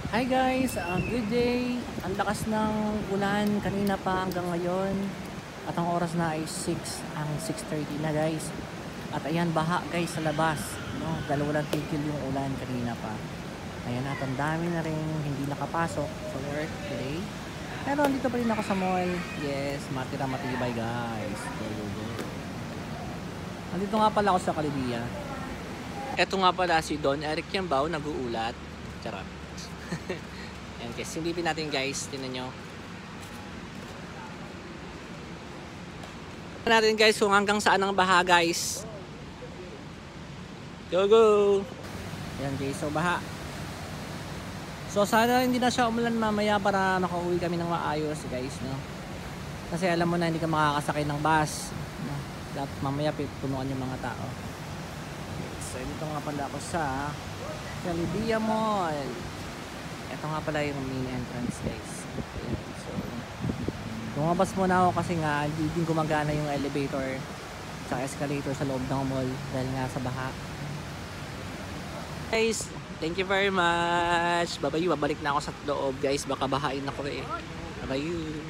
Hi guys, good day. Ang lakas ng ulan kanina pa hanggang ngayon. At ang oras na ay 6:30 na guys. At ayan, baha guys sa labas. No, dalawa lang tigil yung ulan kanina pa. Ayan, at ang dami na rin hindi nakapasok sa work today. Pero andito pa rin ako sa mall. Yes, matira matibay guys. Go, go, go. Andito nga pala ako sa Calibia. Eto nga pala si Don Eric Yambao nag-uulat. Charot. Ayan guys, silipin natin guys, tingnan nyo natin guys kung hanggang saan ang baha guys. Go go. Ayan guys, so baha. So sana hindi na siya umulan mamaya para nakauwi kami ng maayos guys, no? Kasi alam mo na hindi ka makakasakay ng bus, no? Dapat mamaya punuan yung mga tao. So dito nga pala ako sa Calibia Mall. Ito nga pala yung main entrance guys. Ayan. So lumabas muna ako kasi nga hindi din gumagana yung elevator sa escalator sa loob ng mall dahil nga sa baha. Guys, thank you very much. Babayu, babalik na ako sa loob guys. Baka bahain ako eh. Babayu.